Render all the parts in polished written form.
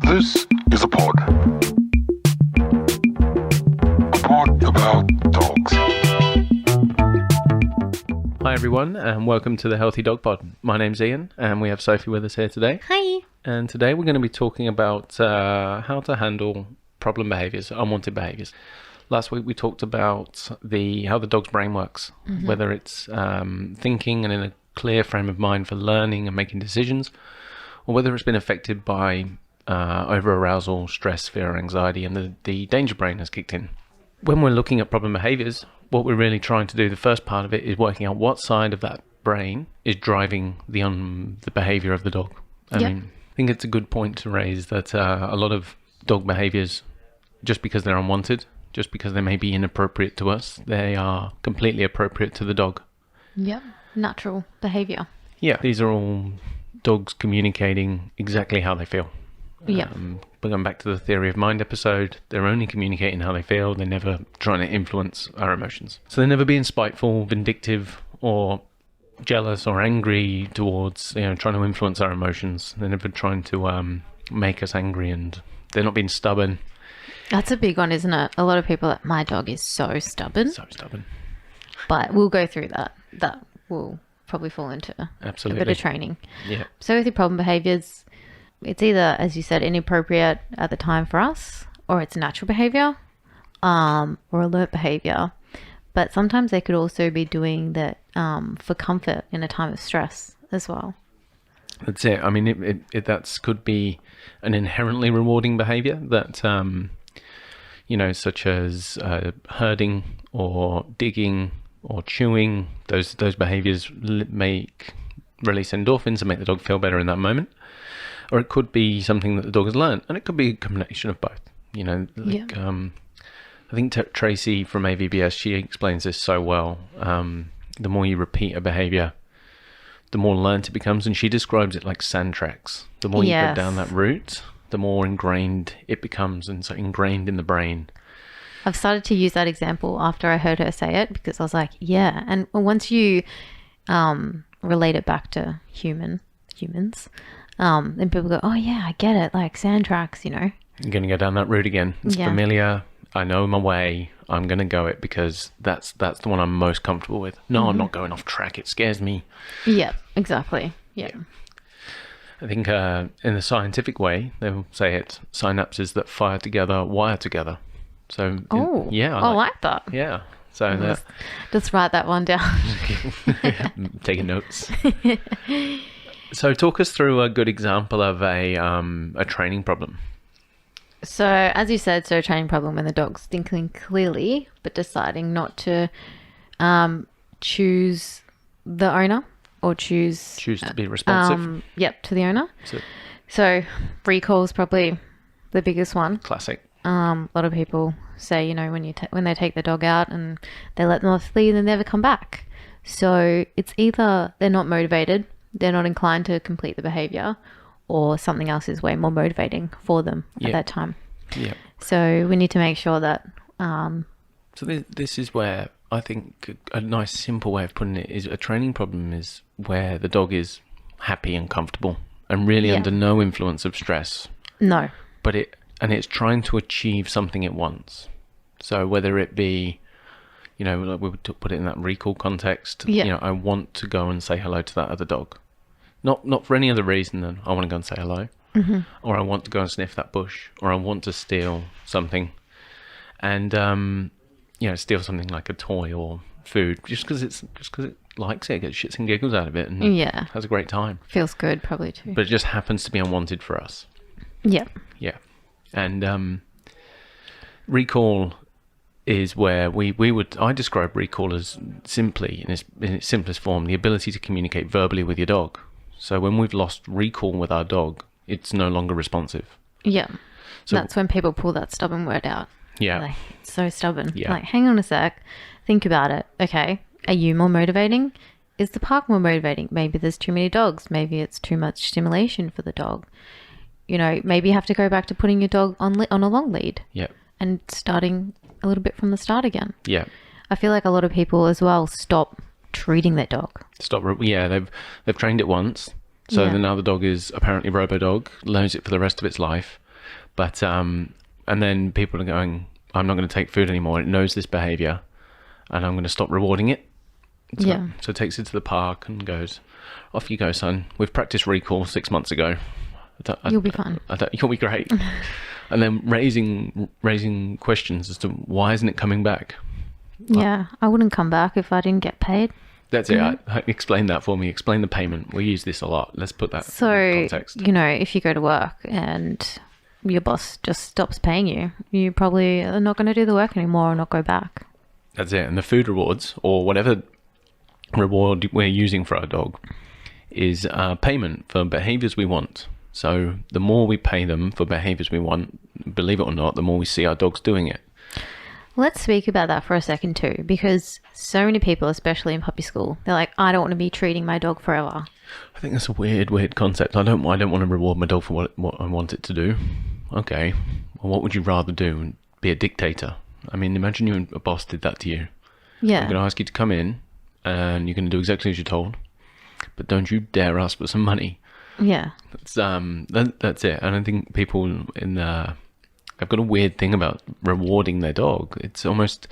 This is a pod. A pod about dogs. Hi everyone, and welcome to the Healthy Dog Pod. My name's Ian, and we have Sophie with us here today. Hi. And today we're going to be talking about how to handle problem behaviours, unwanted behaviours. Last week we talked about how the dog's brain works, whether it's thinking and in a clear frame of mind for learning and making decisions, or whether it's been affected by over-arousal, stress, fear, anxiety, and the danger brain has kicked in. When we're looking at problem behaviours, what we're really trying to do, the first part of it, is working out what side of that brain is driving the behaviour of the dog. I think it's a good point to raise that a lot of dog behaviours, just because they're unwanted, just because they may be inappropriate to us, they are completely appropriate to the dog. Yep. Natural behaviour. Yeah, these are all dogs communicating exactly how they feel. Yeah. But going back to the theory of mind episode, they're only communicating how they feel. They're never trying to influence our emotions. So they're never being spiteful, vindictive, or jealous or angry towards, trying to influence our emotions. They're never trying to make us angry, and they're not being stubborn. That's a big one, isn't it? A lot of people like, my dog is so stubborn. So stubborn. But we'll go through that. That will probably fall into Absolutely. a bit of training. Yeah. So with your problem behaviours, it's either, as you said, inappropriate at the time for us, or it's natural behaviour, or alert behaviour. But sometimes they could also be doing that for comfort in a time of stress as well. That's it. I mean, that could be an inherently rewarding behaviour that, such as herding or digging or chewing. Those behaviours release endorphins and make the dog feel better in that moment. Or it could be something that the dog has learned, and it could be a combination of both. I think Tracy from AVBS, she explains this so well. The more you repeat a behaviour, the more learnt it becomes, and she describes it like sand tracks. The more you go down that route, the more ingrained it becomes, and so ingrained in the brain. I've started to use that example after I heard her say it, because I was like, yeah. And once you relate it back to humans, then people go, oh yeah, I get it, like sand tracks, You're going to go down that route again. It's familiar. I know my way. I'm going to go it because that's the one I'm most comfortable with. No, I'm not going off track. It scares me. Yeah, exactly. Yeah. I think in the scientific way, they'll say it, synapses that fire together, wire together. So, I like that. Yeah. So just write that one down. Taking notes. So talk us through a good example of a training problem. So, as you said, a training problem when the dog's thinking clearly, but deciding not to choose the owner or choose to be responsive. To the owner. So recall is probably the biggest one. Classic. A lot of people say, when they take the dog out and they let them off lead and they never come back. So it's either they're not motivated, they're not inclined to complete the behaviour, or something else is way more motivating for them at that time. Yeah. So we need to make sure that... So this is where I think a nice simple way of putting it is a training problem is where the dog is happy and comfortable and really under no influence of stress. No. But it's trying to achieve something it wants. So whether it be, like we would put it in that recall context, I want to go and say hello to that other dog. Not for any other reason than I want to go and say hello, or I want to go and sniff that bush, or I want to steal something, and steal something like a toy or food, just because it likes it, gets shits and giggles out of it, and has a great time. Feels good, probably too. But it just happens to be unwanted for us. Yeah. Yeah, and recall is where I describe recall as simply in its simplest form the ability to communicate verbally with your dog. So when we've lost recall with our dog, it's no longer responsive. Yeah. So that's when people pull that stubborn word out. Yeah. Like, it's so stubborn. Yeah. Like, hang on a sec. Think about it. Okay. Are you more motivating? Is the park more motivating? Maybe there's too many dogs. Maybe it's too much stimulation for the dog. Maybe you have to go back to putting your dog on a long lead. Yeah. And starting a little bit from the start again. Yeah. I feel like a lot of people as well stop treating their dog. They've trained it once, so now the dog is apparently robo dog, learns it for the rest of its life, But and then people are going, I'm not going to take food anymore. It knows this behaviour, and I'm going to stop rewarding it. So it takes it to the park and goes, off you go, son. We've practiced recall 6 months ago. You'll be fine. You'll be great. And then raising questions as to why isn't it coming back? Yeah, I wouldn't come back if I didn't get paid. That's it. Explain that for me. Explain the payment. We use this a lot. Let's put that in context. You know, if you go to work and your boss just stops paying you, you probably are not going to do the work anymore or not go back. That's it. And the food rewards, or whatever reward we're using for our dog, is payment for behaviours we want. So the more we pay them for behaviours we want, believe it or not, the more we see our dogs doing it. Let's speak about that for a second too, because so many people, especially in puppy school, they're like, I don't want to be treating my dog forever. I think that's a weird concept. I don't want to reward my dog for what I want it to do. Okay, well, what would you rather do? Be a dictator? I mean, imagine you and a boss did that to you. Yeah. I'm going to ask you to come in, and you're going to do exactly as you're told, but don't you dare ask for some money. Yeah. That's it. And I think people I've got a weird thing about rewarding their dog. It's almost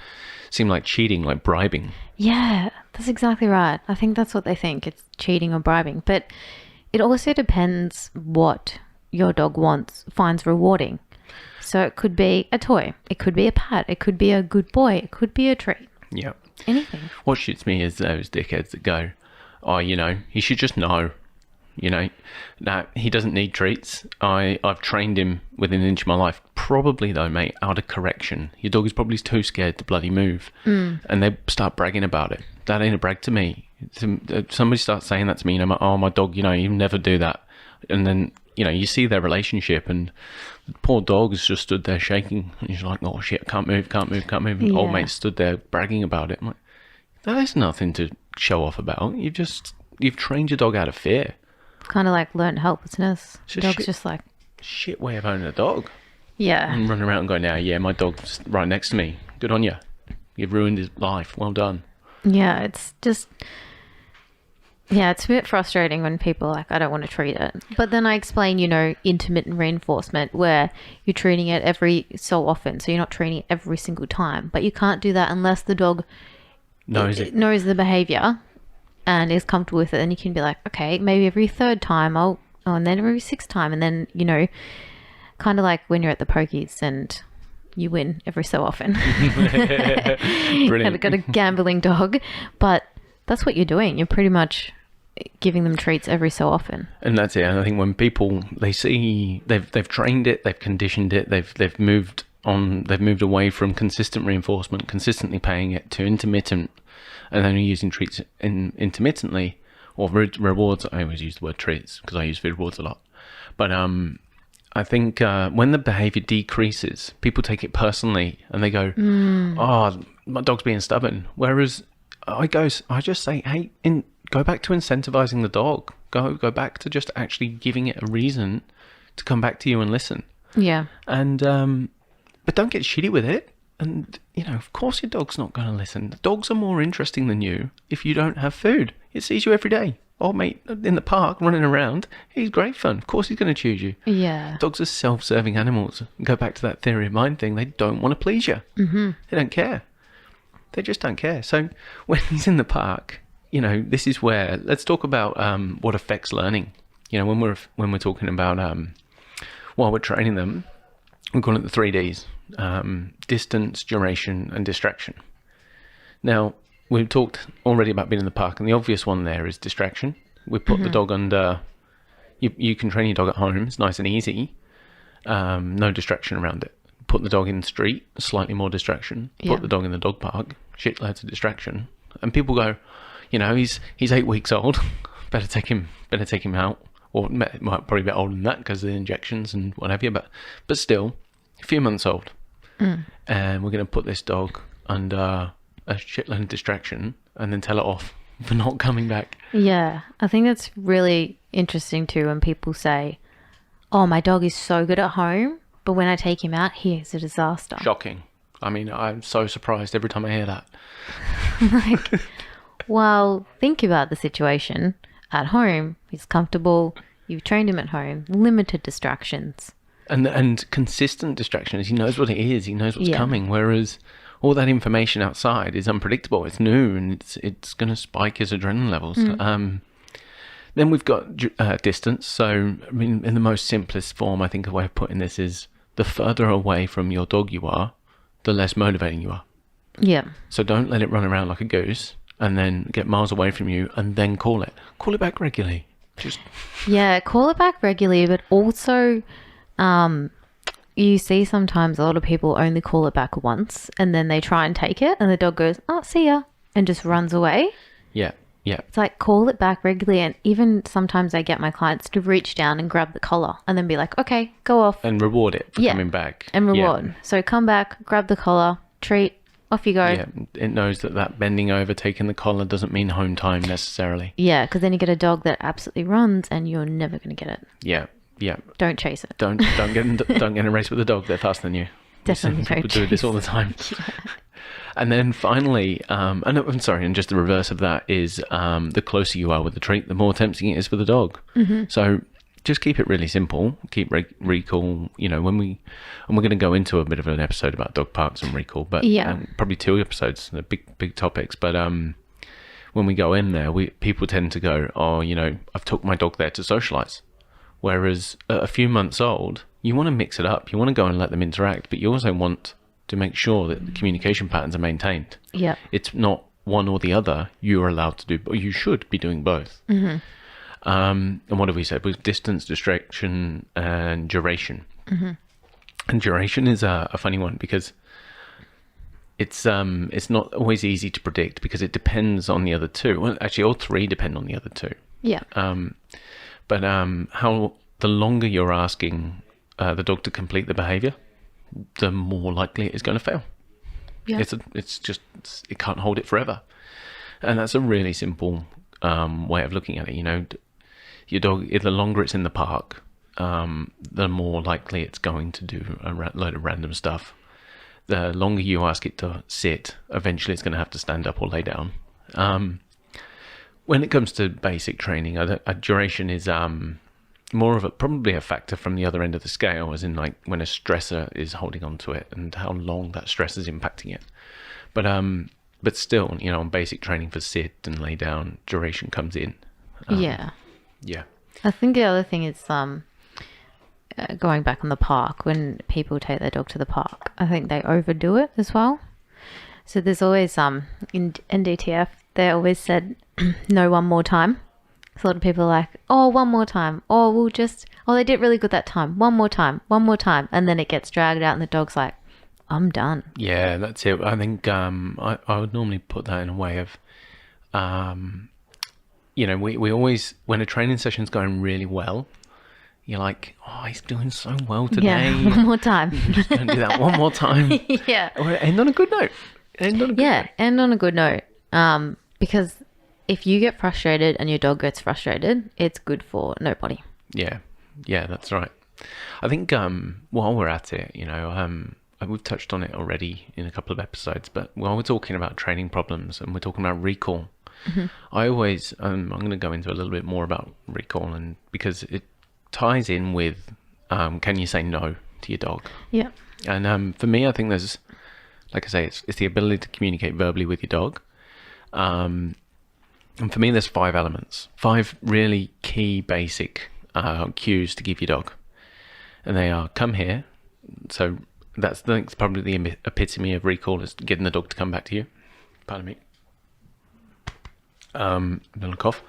seemed like cheating, like bribing. Yeah, that's exactly right. I think that's what they think. It's cheating or bribing. But it also depends what your dog finds rewarding. So it could be a toy. It could be a pat. It could be a good boy. It could be a treat. Yeah. Anything. What shoots me is those dickheads that go, oh, he should just know. No, he doesn't need treats. I've trained him within an inch of my life. Probably though, mate, out of correction. Your dog is probably too scared to bloody move. And they start bragging about it. That ain't a brag to me. Somebody starts saying that to me, oh, my dog, you never do that. And then, you see their relationship, and the poor dog has just stood there shaking. And he's like, oh shit, can't move. And old mate stood there bragging about it. I'm like, there's nothing to show off about. You've trained your dog out of fear. Kind of like learned helplessness. The dog's just like... Shit way of owning a dog. Yeah. And running around and going, yeah, my dog's right next to me. Good on you. You've ruined his life. Well done. Yeah, it's just... Yeah, it's a bit frustrating when people are like, I don't want to treat it. But then I explain, intermittent reinforcement, where you're treating it every so often. So you're not treating it every single time. But you can't do that unless the dog knows the behaviour and is comfortable with it. Then you can be like, okay, maybe every third time and then every sixth time. And then, kind of like when you're at the pokies and you win every so often. Brilliant. I've got a gambling dog. But that's what you're doing. You're pretty much giving them treats every so often. And that's it. And I think when people, they see they've trained it, they've conditioned it, they've moved away from consistent reinforcement, consistently paying it, to intermittent, and then using treats intermittently, or rewards. I always use the word treats because I use food rewards a lot. But I think when the behavior decreases, people take it personally and they go, oh, my dog's being stubborn. Whereas I just say, hey, go back to incentivizing the dog. Go back to just actually giving it a reason to come back to you and listen. Yeah. And but don't get shitty with it. And of course your dog's not going to listen. The dogs are more interesting than you if you don't have food. It sees you every day. Old mate in the park running around, he's great fun. Of course he's going to choose you. Yeah. Dogs are self-serving animals. Go back to that theory of mind thing. They don't want to please you. Mm-hmm. They don't care. They just don't care. So when he's in the park, this is where, let's talk about what affects learning. When we're talking about while we're training them, we call it the 3Ds: distance, duration, and distraction. Now, we've talked already about being in the park, and the obvious one there is distraction. We put the dog under. You can train your dog at home. It's nice and easy. No distraction around it. Put the dog in the street, slightly more distraction. Put the dog in the dog park, shitloads of distraction. And people go, he's 8 weeks old. better take him out. Or might probably be older than that because of the injections and what have you. But still, a few months old. And we're going to put this dog under a shitload of distraction and then tell it off for not coming back. Yeah, I think that's really interesting too when people say, oh, my dog is so good at home, but when I take him out, he is a disaster. Shocking. I mean, I'm so surprised every time I hear that. Like, well, think about the situation. At home, he's comfortable. You've trained him at home. Limited distractions. And consistent distractions. He knows what it is. He knows what's Yeah. coming. Whereas all that information outside is unpredictable. It's new, and it's going to spike his adrenaline levels. Then we've got distance. So, I mean, in the most simplest form, I think a way of putting this is the further away from your dog you are, the less motivating you are. Yeah. So don't let it run around like a goose and then get miles away from you and then call it. Call it back regularly. Just Yeah, call it back regularly, but also you see sometimes a lot of people only call it back once and then they try and take it and the dog goes, oh, see ya, and just runs away. yeah. It's like, call it back regularly. And even sometimes I get my clients to reach down and grab the collar and then be like, okay, go off. And reward it for Yeah. coming back. And Yeah. reward. So come back, grab the collar, treat, off you go. Yeah, it knows that bending over, taking the collar doesn't mean home time necessarily. Yeah, because then you get a dog that absolutely runs and you're never going to get it. Yeah. Don't chase it. Don't get in a race with a dog. They're faster than you. Definitely People don't do this all the time. And then finally, and just the reverse of that is the closer you are with the treat, the more tempting it is for the dog. So just keep it really simple. Keep recall. You know, we're going to go into a bit of an episode about dog parks and recall, but probably 2 episodes, they're big topics. But when we go in there, people tend to go, oh, you know, I've took my dog there to socialize. Whereas at a few months old, you want to mix it up. You want to go and let them interact, but you also want to make sure that the communication patterns are maintained. Yeah. It's not one or the other. You're allowed to do, but you should be doing both. And what have we said? With distance, distraction, and duration. And duration is a funny one because it's not always easy to predict because it depends on the other two. Well, actually, all 3 depend on the other 2. Yeah. But how the longer you're asking the dog to complete the behaviour, the more likely it is going to fail. Yeah. It can't hold it forever, and that's a really simple way of looking at it. You know, your dog, the longer it's in the park, the more likely it's going to do a load of random stuff. The longer you ask it to sit, eventually it's going to have to stand up or lay down. When it comes to basic training, duration is more of probably a factor from the other end of the scale, as in like when a stressor is holding on to it and how long that stress is impacting it. But still, you know, on basic training for sit and lay down, duration comes in. Yeah. Yeah. I think the other thing is going back on the park, when people take their dog to the park, I think they overdo it as well. So there's always in NDTF, they always said no, one more time. So a lot of people are like, oh, one more time. Oh, they did really good that time. One more time. And then it gets dragged out and the dog's like, I'm done. Yeah, that's it. I think I would normally put that in a way of, you know, we always, when a training session's going really well, you're like, oh, he's doing so well today. Yeah, one more time. Just going to do that one more time. Yeah. Or end on a good note. End on a good note. Because if you get frustrated and your dog gets frustrated, it's good for nobody. Yeah, that's right. I think while we're at it, you know, we've touched on it already in a couple of episodes, but while we're talking about training problems and we're talking about recall, I always, I'm going to go into a little bit more about recall, and because it ties in with, can you say no to your dog? Yeah. And for me, I think there's, like I say, it's the ability to communicate verbally with your dog. And for me, there's 5 elements, 5 really key basic cues to give your dog. And they are, come here. So that's probably the epitome of recall, is getting the dog to come back to you. Pardon me. Little cough.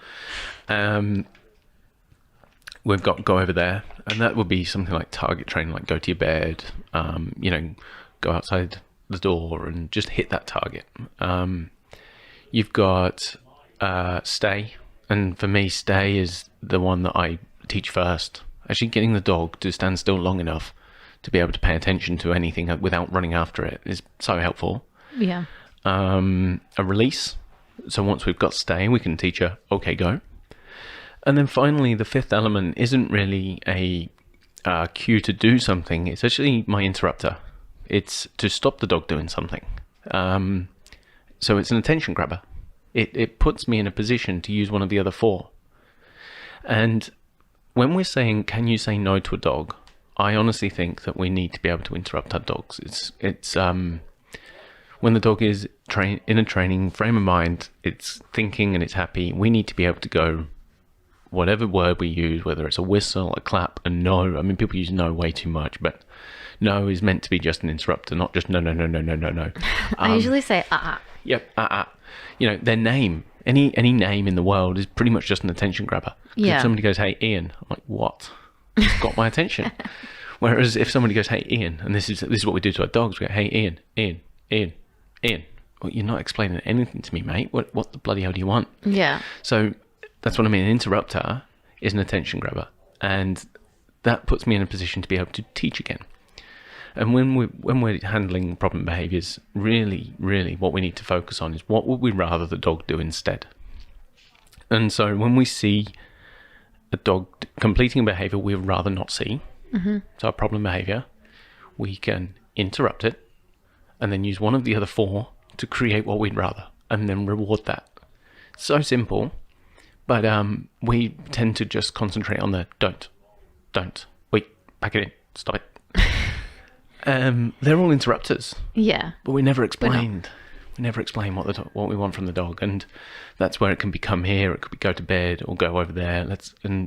We've got go over there. And that would be something like target training, like go to your bed, you know, go outside the door and just hit that target. You've got stay, and for me, stay is the one that I teach first. Actually, getting the dog to stand still long enough to be able to pay attention to anything without running after it is so helpful. Yeah. A release. So once we've got stay, we can teach her, okay, go. And then finally, the 5th element isn't really a cue to do something. It's actually my interrupter. It's to stop the dog doing something. So it's an attention grabber. It puts me in a position to use one of the other 4. And when we're saying, can you say no to a dog? I honestly think that we need to be able to interrupt our dogs. It's when the dog is in a training frame of mind, it's thinking and it's happy. We need to be able to go, whatever word we use, whether it's a whistle, a clap, a no. I mean, people use no way too much, but no is meant to be just an interrupter, not just no, no, no, no, no, no, no. I usually say Yep, You know, their name, any name in the world is pretty much just an attention grabber. Yeah. If somebody goes, hey, Ian, I'm like, what? It's got my attention. Whereas if somebody goes, hey, Ian, and this is what we do to our dogs, we go, hey, Ian. Well, you're not explaining anything to me, mate. What the bloody hell do you want? Yeah. So that's what I mean. An interrupter is an attention grabber, and that puts me in a position to be able to teach again. And when we're handling problem behaviours, really, what we need to focus on is what would we rather the dog do instead. And so when we see a dog completing a behaviour we would rather not see, so a problem behaviour, we can interrupt it and then use one of the other four to create what we'd rather and then reward that. So simple, but we tend to just concentrate on the don't, wait, pack it in, stop it. They're all interrupters. Yeah. But we never explained. We never explain what we want from the dog, and that's where it can become here. It could be go to bed or go over there.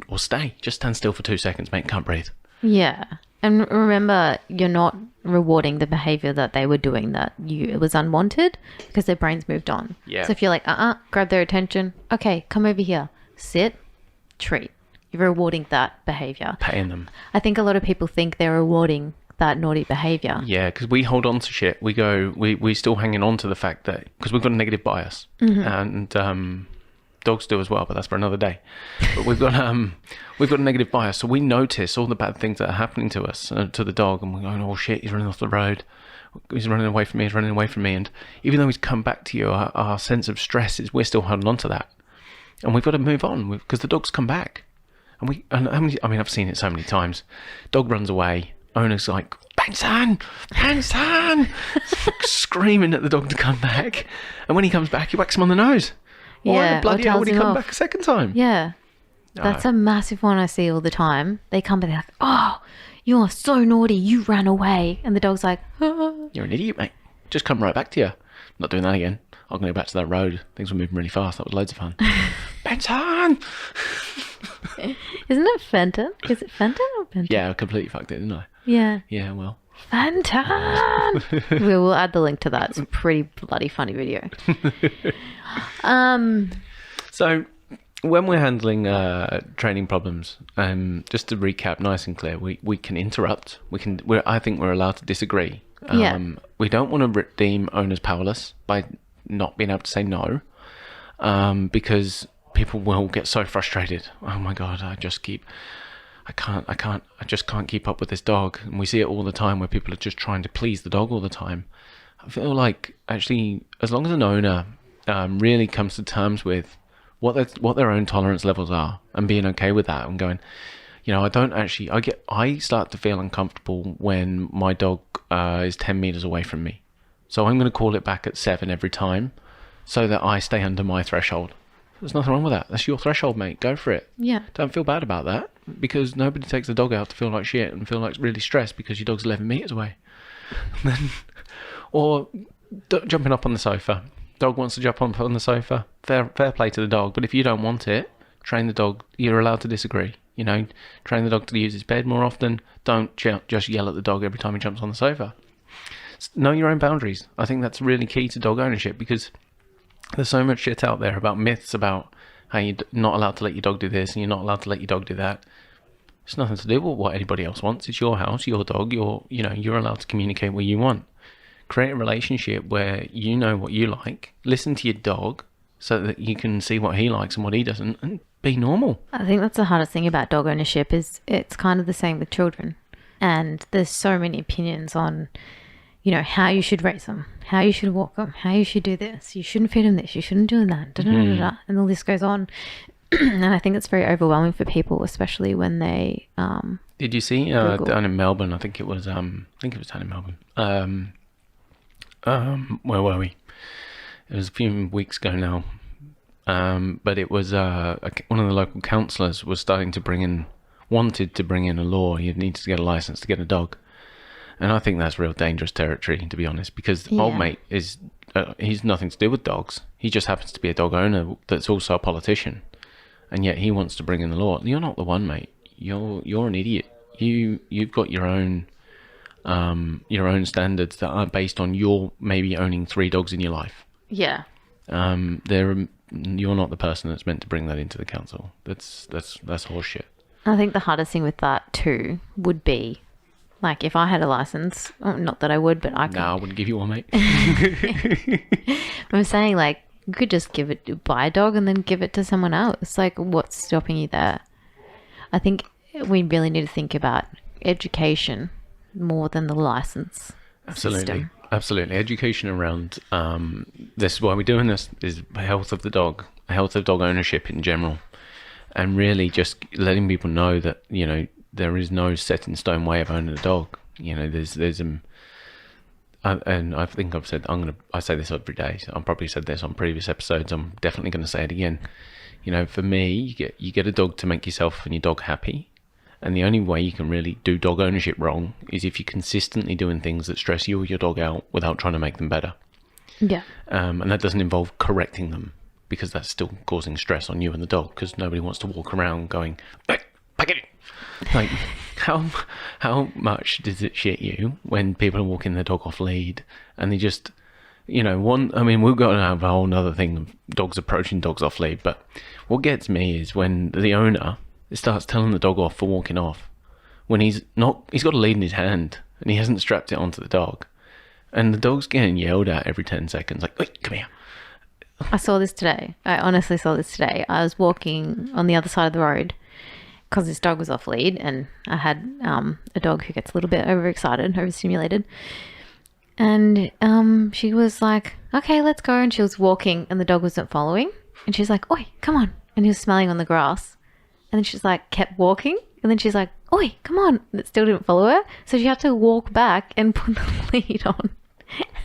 Or stay. Just stand still for 2 seconds, mate. Can't breathe. Yeah. And remember, you're not rewarding the behavior that they were doing it was unwanted because their brains moved on. Yeah. So if you're like, grab their attention. Okay, come over here. Sit, treat. You're rewarding that behavior. Paying them. I think a lot of people think they're rewarding that naughty behavior. Yeah, because we hold on to shit. We still hanging on to the fact that, because we've got a negative bias, and dogs do as well, but that's for another day. But we've got a negative bias, so we notice all the bad things that are happening to us, to the dog, and we're going, oh shit, he's running off the road, he's running away from me, and even though he's come back to you, our sense of stress is we're still holding on to that, and we've got to move on because the dog's come back, I've seen it so many times. Dog runs away. Owner's like, Benson, screaming at the dog to come back. And when he comes back, he whacks him on the nose. Why the bloody hell would he come back a second time? Yeah. That's a massive one I see all the time. They come back, they're like, oh, you are so naughty, you ran away. And the dog's like, You're an idiot, mate. Just come right back to you. Not doing that again. I'm going to go back to that road. Things were moving really fast. That was loads of fun. Benson! Isn't it Fenton? Is it Fenton or Benton? Yeah, I completely fucked it, didn't I? Yeah. Yeah, well. Fenton! We will add the link to that. It's a pretty bloody funny video. So, when we're handling training problems, just to recap nice and clear, we can interrupt. I think we're allowed to disagree. We don't want to deem owners powerless by not being able to say no, because people will get so frustrated. Oh my god, I just can't keep up with this dog. And we see it all the time where people are just trying to please the dog all the time. I feel like actually, as long as an owner really comes to terms with what their own tolerance levels are and being okay with that and going, you know, I start to feel uncomfortable when my dog is 10 meters away from me. So I'm going to call it back at 7 every time so that I stay under my threshold. There's nothing wrong with that. That's your threshold, mate. Go for it. Yeah. Don't feel bad about that, because nobody takes the dog out to feel like shit and feel like really stressed because your dog's 11 meters away. Or jumping up on the sofa. Dog wants to jump on the sofa. Fair play to the dog. But if you don't want it, train the dog. You're allowed to disagree. You know, train the dog to use its bed more often. Don't just yell at the dog every time he jumps on the sofa. Know your own boundaries. I think that's really key to dog ownership, because there's so much shit out there about myths about how you're not allowed to let your dog do this and you're not allowed to let your dog do that. It's nothing to do with what anybody else wants. It's your house, your dog. You're allowed to communicate what you want. Create a relationship where you know what you like. Listen to your dog so that you can see what he likes and what he doesn't, and be normal. I think that's the hardest thing about dog ownership is it's kind of the same with children. And there's so many opinions on, you know, how you should raise them, how you should walk them, how you should do this. You shouldn't feed them this, you shouldn't do that, and the list goes on. And I think it's very overwhelming for people, especially when they Did you see down in Melbourne? I think it was down in Melbourne. Where were we? It was a few weeks ago now. But it was one of the local councillors was starting to bring in wanted to bring in a law, you need to get a license to get a dog. And I think that's real dangerous territory, to be honest, because old mate is, he's nothing to do with dogs. He just happens to be a dog owner that's also a politician. And yet he wants to bring in the law. You're not the one, mate. You're an idiot. You've got your own standards that are based on your maybe owning 3 dogs in your life. Yeah. You're not the person that's meant to bring that into the council. That's horseshit. I think the hardest thing with that too would be, like, if I had a license, not that I would, but I could. No, I wouldn't give you one, mate. I'm saying, like, you could just buy a dog and then give it to someone else. Like, what's stopping you there? I think we really need to think about education more than the license system. Absolutely. Education around this, why we're doing this, is health of the dog, health of dog ownership in general. And really just letting people know that, you know, there is no set in stone way of owning a dog. You know, there's and I think I've said, I say this every day. So I've probably said this on previous episodes. I'm definitely going to say it again. You know, for me, you get a dog to make yourself and your dog happy. And the only way you can really do dog ownership wrong is if you're consistently doing things that stress you or your dog out without trying to make them better. Yeah. And that doesn't involve correcting them, because that's still causing stress on you and the dog, because nobody wants to walk around going, back it. Like, how much does it shit you when people are walking their dog off lead and they just, you know, we've got to have a whole nother thing of dogs approaching dogs off lead, but what gets me is when the owner starts telling the dog off for walking off when he's got a lead in his hand and he hasn't strapped it onto the dog, and the dog's getting yelled at every 10 seconds, like, wait, come here. I saw this today. I honestly saw this today. I was walking on the other side of the road because this dog was off lead, and I had a dog who gets a little bit overstimulated. And she was like, okay, let's go. And she was walking and the dog wasn't following. And she's like, oi, come on. And he was smelling on the grass. And then she's like, kept walking. And then she's like, oi, come on. And it still didn't follow her. So she had to walk back and put the lead on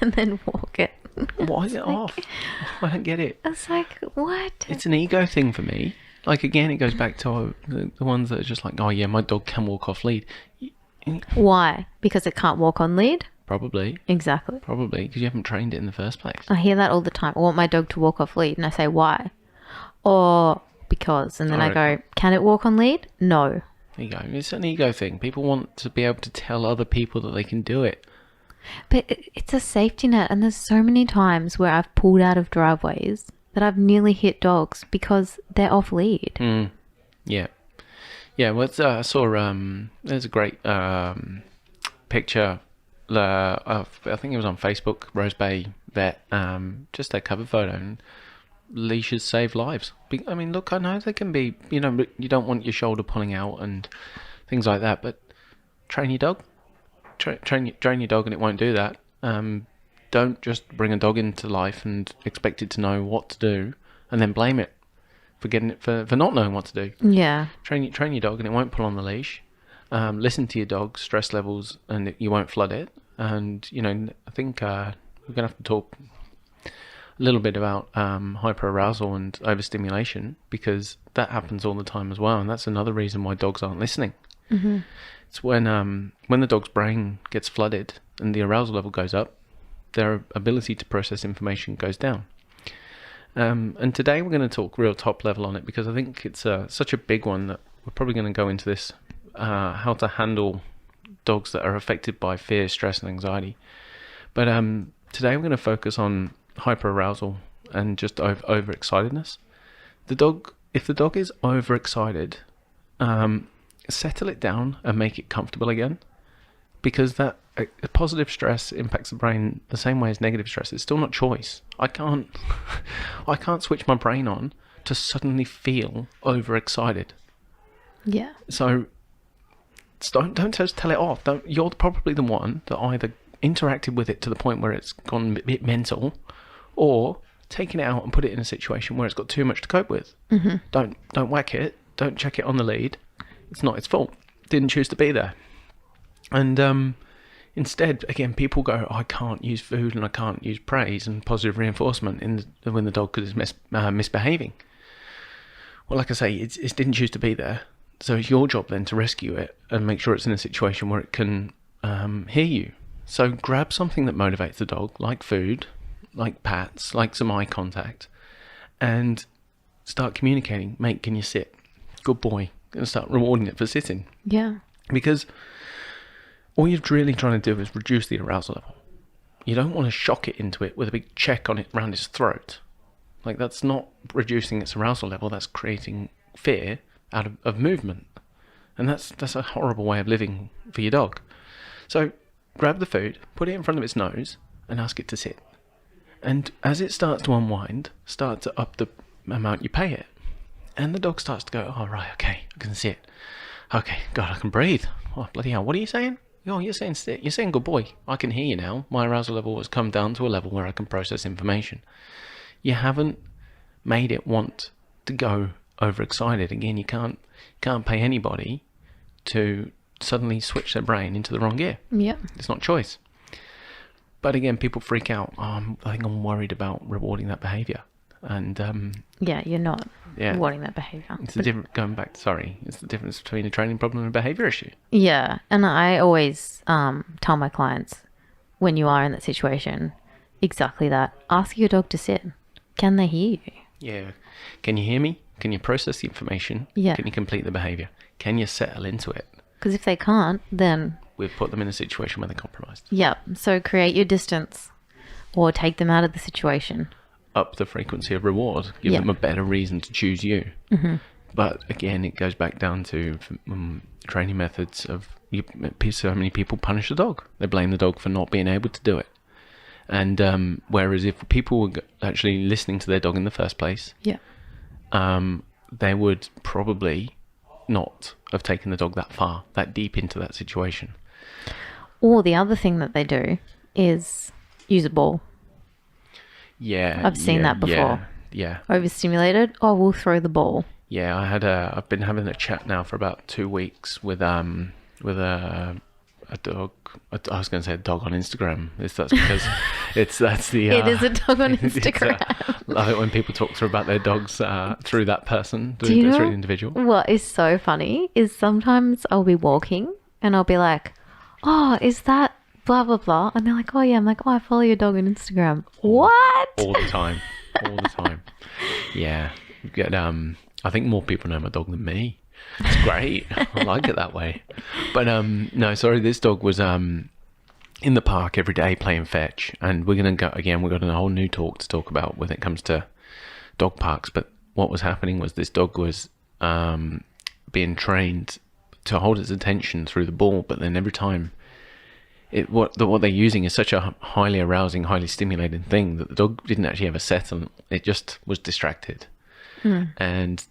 and then walk it. Why is it off? I don't get it. I was like, what? It's an ego thing for me. Like, again, it goes back to the ones that are just like, oh yeah, my dog can walk off lead. Why? Because it can't walk on lead? Probably. Exactly. Probably, because you haven't trained it in the first place. I hear that all the time. I want my dog to walk off lead. And I say, why? Or because. And then I go, can it walk on lead? No. There you go. It's an ego thing. People want to be able to tell other people that they can do it. But it's a safety net. And there's so many times where I've pulled out of driveways that I've nearly hit dogs because they're off lead. Yeah. Yeah, well, I saw, there's a great picture, I think it was on Facebook, Rose Bay Vet, just their cover photo, and leashes save lives. I mean, look, I know they can be, you know, you don't want your shoulder pulling out and things like that, but train your dog. Train your dog and it won't do that. Don't just bring a dog into life and expect it to know what to do and then blame it for not knowing what to do. Yeah. Train your dog and it won't pull on the leash. Listen to your dog's stress levels and you won't flood it. And, you know, I think we're going to have to talk a little bit about hyperarousal and overstimulation, because that happens all the time as well. And that's another reason why dogs aren't listening. Mm-hmm. It's when the dog's brain gets flooded and the arousal level goes up, their ability to process information goes down. And today we're going to talk real top level on it, because I think it's such a big one that we're probably going to go into this, how to handle dogs that are affected by fear, stress and anxiety. But today we're going to focus on hyperarousal and just overexcitedness. If the dog is overexcited, settle it down and make it comfortable again, because that positive stress impacts the brain the same way as negative stress. It's still not choice. I can't switch my brain on to suddenly feel overexcited. Yeah. So don't just tell it off. You're probably the one that either interacted with it to the point where it's gone a bit mental, or taken it out and put it in a situation where it's got too much to cope with. Mm-hmm. Don't whack it. Don't check it on the lead. It's not its fault. Didn't choose to be there. And instead, again, people go, I can't use food and I can't use praise and positive reinforcement when the dog is misbehaving. Well, like I say, it didn't choose to be there. So it's your job then to rescue it and make sure it's in a situation where it can hear you. So grab something that motivates the dog, like food, like pats, like some eye contact, and start communicating. Mate, can you sit? Good boy. And start rewarding it for sitting. Yeah. Because all you're really trying to do is reduce the arousal level. You don't want to shock it into it with a big check on it around its throat. Like, that's not reducing its arousal level. That's creating fear out of movement. And that's a horrible way of living for your dog. So grab the food, put it in front of its nose, and ask it to sit. And as it starts to unwind, start to up the amount you pay it. And the dog starts to go, oh, right, okay, I can sit. Okay, God, I can breathe. Oh, bloody hell, what are you saying? Oh, you're saying sit. You're saying good boy. I can hear you now. My arousal level has come down to a level where I can process information. You haven't made it want to go overexcited. Again, you can't pay anybody to suddenly switch their brain into the wrong gear. Yeah. It's not choice. But again, people freak out. Oh, I think I'm worried about rewarding that behaviour. And Yeah, you're not rewarding that behaviour. it's the difference. It's the difference between a training problem and a behaviour issue. Yeah, and I always tell my clients, when you are in that situation, exactly that. Ask your dog to sit. Can they hear you? Yeah. Can you hear me? Can you process the information? Yeah. Can you complete the behaviour? Can you settle into it? Because if they can't, then We've put them in a situation where they're compromised. yeah. So create your distance, or take them out of the situation. Up the frequency of reward. Give Yeah. them a better reason to choose you. Mm-hmm. But again, it goes back down to training methods of so many people punish the dog. They blame the dog for not being able to do it. And whereas if people were actually listening to their dog in the first place, Yeah. they would probably not have taken the dog that far, that deep into that situation. Or the other thing that they do is use a ball. Yeah, I've seen that before. Yeah. Overstimulated. Oh, we'll throw the ball. Yeah, I've been having a chat now for about 2 weeks with a dog. I was going to say a dog on Instagram. That's because that's the. It is a dog on it's, Instagram. love it when people talk about their dogs through that person, Do you through know the individual. what is so funny is sometimes I'll be walking and I'll be like, oh, is that blah, blah, blah? And they're like, oh, yeah. I'm like, oh, I follow your dog on Instagram. What? All the time. All the time. Yeah. Get, I think more people know my dog than me. It's great. I like it that way. But no, sorry, this dog was in the park every day playing fetch, and we're gonna go again. We've got a whole new talk to talk about when it comes to dog parks. But what was happening was this dog was being trained to hold its attention through the ball, but then every time what they're using is such a highly arousing, highly stimulating thing that the dog didn't actually have a settle. It just was distracted. And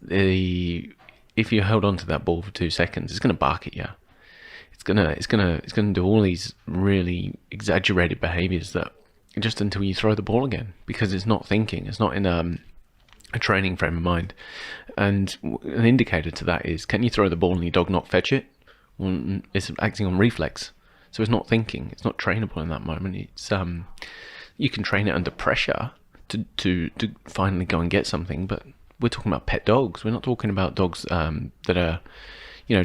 if you held on to that ball for 2 seconds, it's going to bark at you. It's going to do all these really exaggerated behaviors that just until you throw the ball again, because it's not thinking. It's not in a training frame of mind. And an indicator to that is, can you throw the ball and your dog not fetch it? Well, it's acting on reflex. So it's not thinking. It's not trainable in that moment. It's you can train it under pressure to finally go and get something, but we're talking about pet dogs. We're not talking about dogs that are,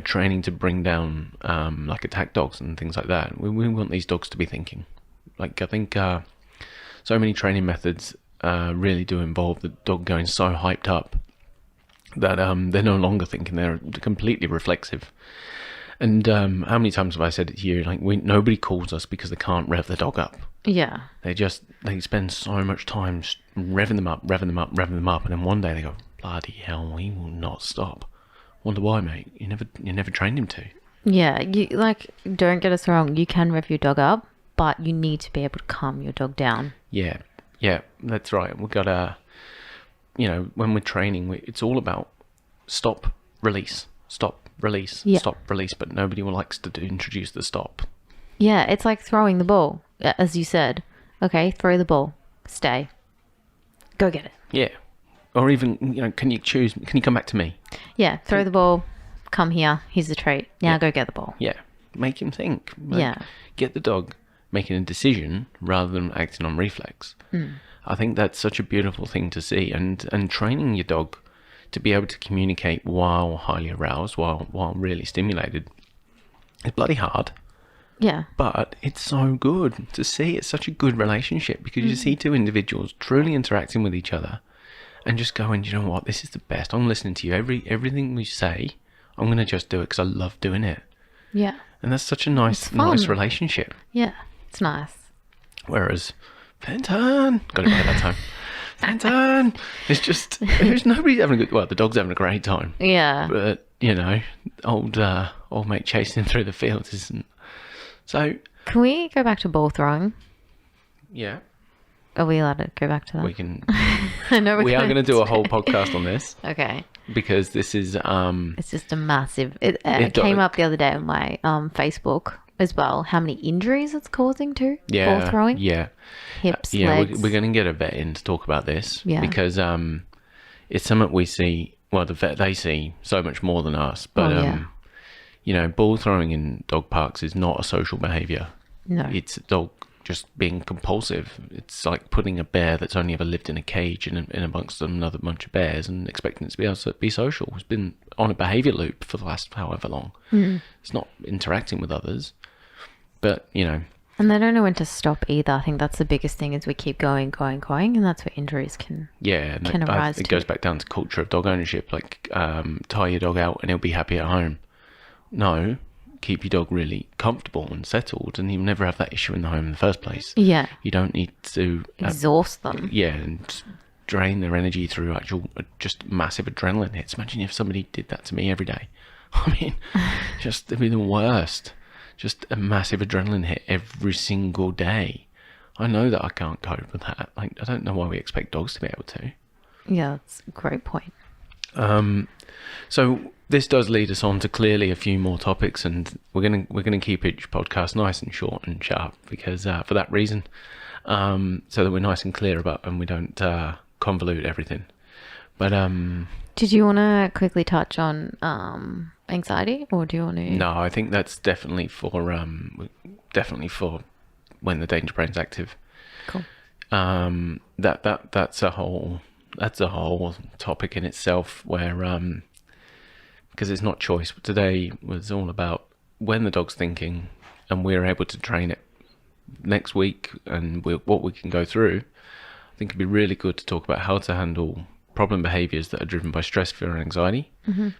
training to bring down like attack dogs and things like that. We want these dogs to be thinking. Like, I think so many training methods really do involve the dog going so hyped up that they're no longer thinking. They're completely reflexive. And how many times have I said it to you? Like, nobody calls us because they can't rev the dog up. Yeah. They spend so much time revving them up, and then one day they go, bloody hell, he will not stop. Wonder why, mate? You never trained him to. Yeah. Don't get us wrong. You can rev your dog up, but you need to be able to calm your dog down. Yeah, that's right. We've got when we're training, it's all about stop, release, stop, release, stop, release, but nobody likes to introduce the stop. Yeah, it's like throwing the ball, as you said. Okay, throw the ball. Stay. Go get it. Yeah. Or even, can you come back to me? Yeah, throw the ball. Come here. Here's the treat. Now go get the ball. Yeah. Make him think. Yeah. Get the dog making a decision rather than acting on reflex. I think that's such a beautiful thing to see. And training your dog to be able to communicate while highly aroused, while really stimulated, is bloody hard. Yeah. But it's so good to see. It's such a good relationship because you see two individuals truly interacting with each other and just going, you know what, this is the best. I'm listening to you. Everything we say, I'm going to just do it because I love doing it. Yeah. And that's such a nice relationship. Yeah. It's nice. Whereas, Fenton, got it right that time. Fenton, it's just, there's nobody having a good, well, the dog's having a great time. Yeah. But, you know, old mate chasing him through the fields isn't. So, can we go back to ball throwing? Yeah. Are we allowed to go back to that? We can. I know we are going to do a whole podcast on this. Okay. Because this is. It's just a massive. It came up the other day on my Facebook as well. How many injuries it's causing to ball throwing? Yeah. Hips, legs. We're going to get a vet in to talk about this. Yeah. Because it's something we see. Well, the vet, they see so much more than us. But you know, ball throwing in dog parks is not a social behaviour. No. It's a dog just being compulsive. It's like putting a bear that's only ever lived in a cage in amongst another bunch of bears and expecting it to be able to be social. It's been on a behaviour loop for the last however long. It's not interacting with others. But, you know. And they don't know when to stop either. I think that's the biggest thing is we keep going, and that's where injuries can arise. It goes back down to culture of dog ownership. Like, tie your dog out and he'll be happy at home. No, keep your dog really comfortable and settled, and you'll never have that issue in the home in the first place. Yeah. You don't need to exhaust them. Yeah, and drain their energy through actual just massive adrenaline hits. Imagine if somebody did that to me every day. I mean, it'd be the worst. Just a massive adrenaline hit every single day. I know that I can't cope with that. Like, I don't know why we expect dogs to be able to. Yeah, that's a great point. So this does lead us on to clearly a few more topics, and we're gonna keep each podcast nice and short and sharp because for that reason, so that we're nice and clear about and we don't convolute everything. But did you want to quickly touch on anxiety, or do you want to? No, I think that's definitely for when the danger brain's active. Cool. That's a whole topic in itself where because it's not choice. Today was all about when the dog's thinking and we're able to train it next week and what we can go through. I think it'd be really good to talk about how to handle problem behaviours that are driven by stress, fear and anxiety,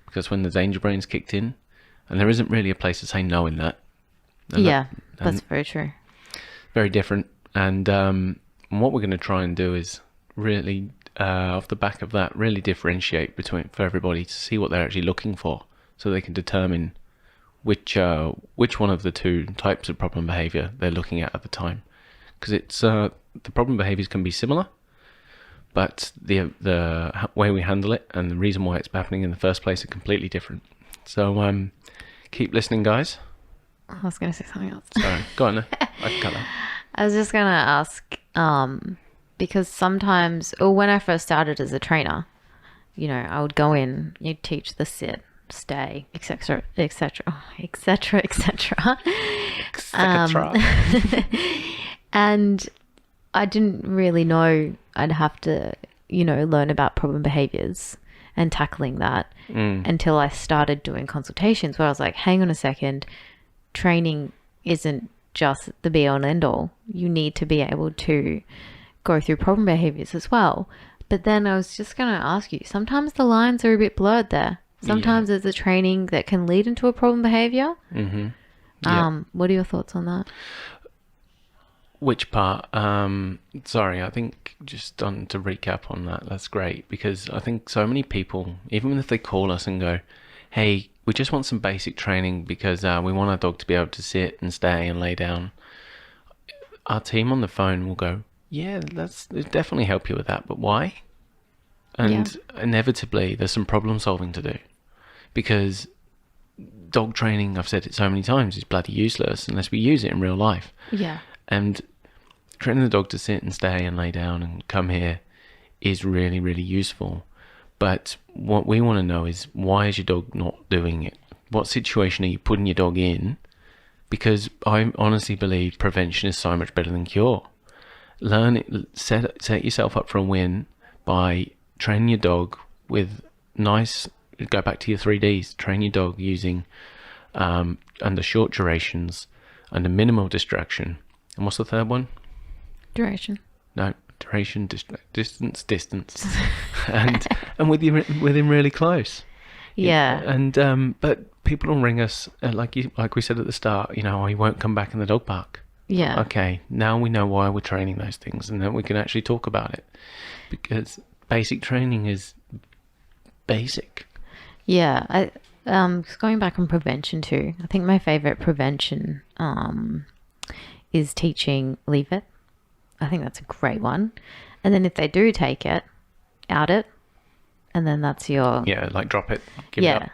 because when the danger brain's kicked in, and there isn't really a place to say no in that. That's very true. Very different. And what we're going to try and do is really off the back of that, really differentiate for everybody to see what they're actually looking for, so they can determine which one of the two types of problem behaviour they're looking at the time. Because it's the problem behaviours can be similar, but the way we handle it and the reason why it's happening in the first place are completely different. So keep listening, guys. I was going to say something else. Sorry, go on. I can cut that. I was just going to ask. Because sometimes, or when I first started as a trainer, you know, I would go in, you'd teach the sit, stay, etc., etc., etc., etc. And I didn't really know I'd have to, you know, learn about problem behaviours and tackling that until I started doing consultations where I was like, hang on a second, training isn't just the be all and end all. You need to be able to go through problem behaviors as well. But then I was just going to ask you, sometimes the lines are a bit blurred there. Sometimes there's a training that can lead into a problem behavior. What are your thoughts on that? Which part? Sorry, I think just on to recap on that, that's great, because I think so many people, even if they call us and go, hey, we just want some basic training because we want our dog to be able to sit and stay and lay down, our team on the phone will go, yeah, it'll definitely help you with that, but why? And inevitably, there's some problem solving to do, because dog training, I've said it so many times, is bloody useless unless we use it in real life. Yeah. And training the dog to sit and stay and lay down and come here is really, really useful. But what we want to know is, why is your dog not doing it? What situation are you putting your dog in? Because I honestly believe prevention is so much better than cure. Learn it, set yourself up for a win by training your dog with nice. Go back to your 3Ds. Train your dog using under short durations, under minimal distraction. And what's the third one? Duration. No, duration, distance, and with him really close. Yeah. And but people will ring us like we said at the start. Oh, he won't come back in the dog park. Yeah. Okay, now we know why we're training those things, and then we can actually talk about it, because basic training is basic. Yeah. Going back on prevention too. I think my favorite prevention is teaching leave it. I think that's a great one. And then if they do take it, out it, and then that's your... Yeah, like drop it, give it up.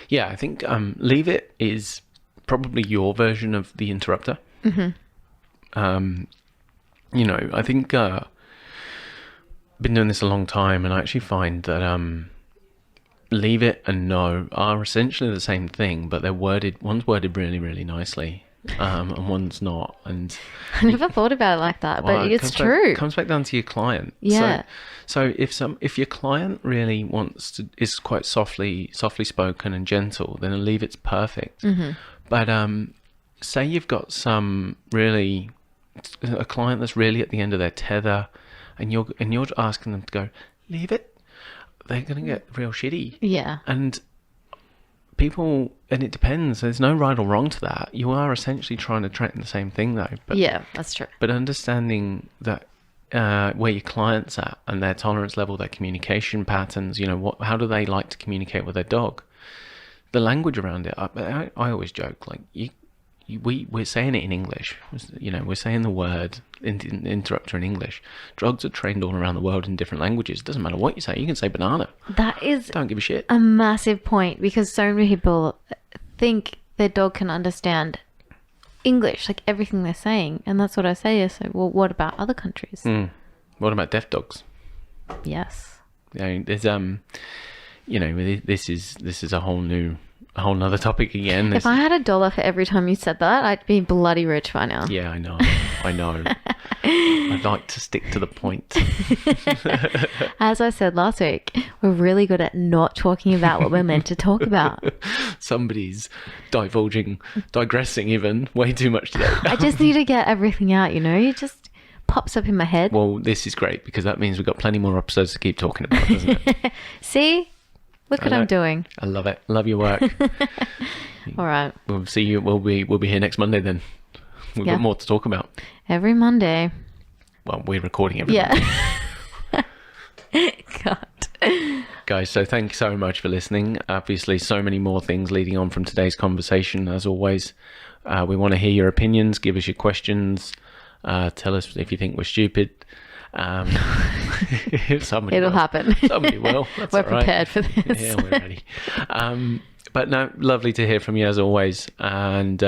Yeah, I think leave it is probably your version of the interrupter. Mm-hmm. I think been doing this a long time, and I actually find that leave it and no are essentially the same thing, but one's worded really, really nicely. And one's not, and I never thought about it like that, but it's true. Comes back down to your client. Yeah. So if your client really is quite softly spoken and gentle, then a leave it's perfect. Mm-hmm. But say you've got a client that's really at the end of their tether, and you're asking them to go leave it, they're gonna get real shitty. Yeah. And it depends. There's no right or wrong to that. You are essentially trying to train the same thing, though. But, yeah, that's true. But understanding that where your client's at and their tolerance level, their communication patterns, how do they like to communicate with their dog? The language around it. I always joke, like we're saying it in English. We're saying the word interrupter in English. Dogs are trained all around the world in different languages. It doesn't matter what you say. You can say banana. That is... Don't give a shit. A massive point, because so many people think their dog can understand English, like everything they're saying. And that's what I say. So, well, what about other countries? What about deaf dogs? Yes. There's this is a whole nother topic again. If I had $1 for every time you said that, I'd be bloody rich by now. Yeah, I know. I'd like to stick to the point. As I said last week, we're really good at not talking about what we're meant to talk about. Somebody's digressing even way too much today. I just need to get everything out, It just pops up in my head. Well, this is great, because that means we've got plenty more episodes to keep talking about, doesn't it? See? Look what I'm doing. I love it. Love your work. All right. We'll see you. We'll be here next Monday then. We've got more to talk about. Every Monday. Well, we're recording every Monday. God. Guys, so thank you so much for listening. Obviously, so many more things leading on from today's conversation. As always, we want to hear your opinions. Give us your questions. Tell us if you think we're stupid. It'll happen. Somebody will. That's we're all right. prepared for this. Yeah, we're ready. But no, lovely to hear from you as always. And